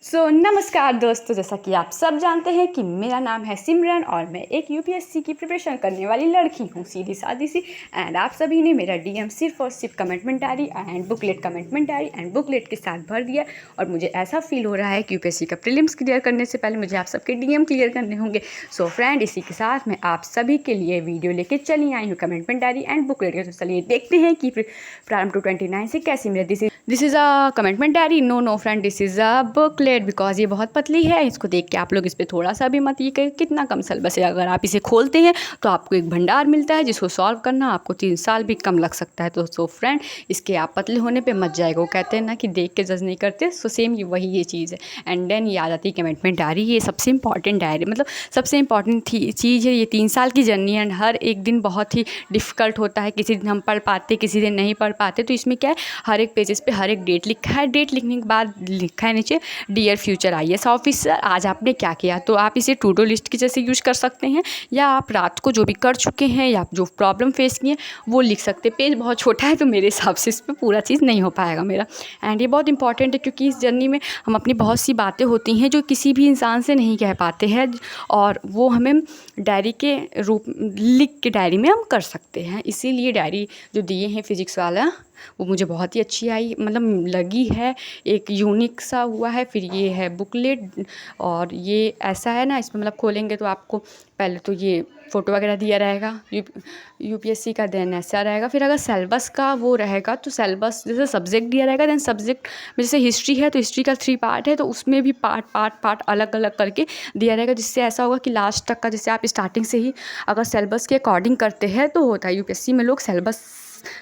नमस्कार दोस्तों, जैसा कि आप सब जानते हैं कि मेरा नाम है सिमरन और मैं एक यूपीएससी की प्रिपरेशन करने वाली लड़की हूँ, सीधी सादी सी। एंड आप सभी ने मेरा डीएम सिर्फ और सिर्फ commitment diary and booklet commitment diary and booklet के साथ भर दिया। और मुझे ऐसा फील हो रहा है कि यूपीएससी का प्रीलिम्स क्लियर करने से पहले मुझे आप सबके डीएम क्लियर करने होंगे। सो फ्रेंड, इसी के साथ मैं आप सभी के लिए वीडियो लेके चली आई हूँ कमिटमेंट डायरी एंड बुकलेट के। तो चलिए देखते हैं कि प्रारंभ 229 से कैसी मेरी this is a commitment diary. No friend, this is a booklet because ये बहुत पतली है। इसको देख के आप लोग इस पर थोड़ा सा भी मत ये कि कितना कम सिलेबस है। अगर आप इसे खोलते हैं तो आपको एक भंडार मिलता है जिसको सॉल्व करना आपको 3 साल भी कम लग सकता है। तो सो फ्रेंड, इसके आप पतले होने पे मत जाएगा। वो कहते हैं ना कि देख के जज नहीं करते, सो सेम ये चीज़ है। एंड देन ये आ जाती है कमिटमेंट डायरी। ये सबसे इंपॉर्टेंट डायरी, मतलब सबसे इंपॉर्टेंट चीज़ है। ये 3 साल की जर्नी है एंड हर एक दिन बहुत ही डिफ़िकल्ट होता है। किसी दिन हम पढ़ पाते, किसी दिन नहीं पढ़ पाते। तो इसमें क्या है, हर एक पेजेस पे हर एक डेट लिखा है। डेट लिखने के बाद लिखा है नीचे डियर फ्यूचर आईएएस ऑफिसर, आज आपने क्या किया। तो आप इसे टू डू लिस्ट की जैसे यूज़ कर सकते हैं, या आप रात को जो भी कर चुके हैं या जो प्रॉब्लम फेस किए वो लिख सकते हैं। पेज बहुत छोटा है तो मेरे हिसाब से इस पर पूरा चीज़ नहीं हो पाएगा मेरा। एंड ये बहुत इंपॉर्टेंट है क्योंकि इस जर्नी में हम अपनी बहुत सी बातें होती हैं जो किसी भी इंसान से नहीं कह पाते हैं, और वो हमें डायरी के रूप लिख के डायरी में हम कर सकते हैं। इसीलिए डायरी जो दिए हैं फिजिक्स वाला वो मुझे बहुत ही अच्छी आई, मतलब लगी है। एक यूनिक सा हुआ है। फिर ये है बुकलेट, और ये ऐसा है ना, इसमें मतलब खोलेंगे तो आपको पहले तो ये फ़ोटो वगैरह दिया रहेगा यूपीएससी का, देन ऐसा रहेगा। फिर अगर सिलेबस का वो रहेगा तो सिलेबस जैसे सब्जेक्ट दिया रहेगा, देन सब्जेक्ट में जैसे हिस्ट्री है तो हिस्ट्री का 3 पार्ट है तो उसमें भी पार्ट अलग अलग करके दिया रहेगा, जिससे ऐसा होगा कि लास्ट तक का जैसे आप स्टार्टिंग से ही अगर सिलेबस के अकॉर्डिंग करते हैं तो होता है। यूपीएससी में लोग सिलेबस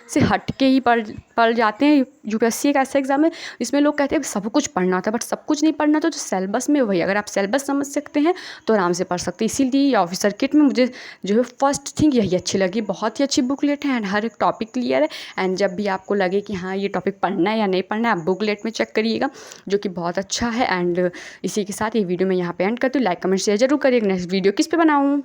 से हट के ही पढ़ जाते हैं। यूपीएससी का ऐसा एग्जाम है, इसमें लोग कहते हैं सब कुछ पढ़ना होता है, बट सब कुछ नहीं पढ़ना होता। तो सिलेबस में वही, अगर आप सिलेबस समझ सकते हैं तो आराम से पढ़ सकते हैं। इसीलिए ऑफिसर किट में मुझे जो है फर्स्ट थिंग यही अच्छी लगी। बहुत ही अच्छी बुकलेट है एंड हर एक टॉपिक क्लियर है। एंड जब भी आपको लगे कि हाँ ये टॉपिक पढ़ना है या नहीं पढ़ना है, आप बुकलेट में चेक करिएगा, जो कि बहुत अच्छा है। एंड इसी के साथ ये वीडियो मैं यहाँ पे एंड करती हूँ। लाइक कमेंट शेयर जरूर करिएगा। नेक्स्ट वीडियो किस पे बनाऊँ।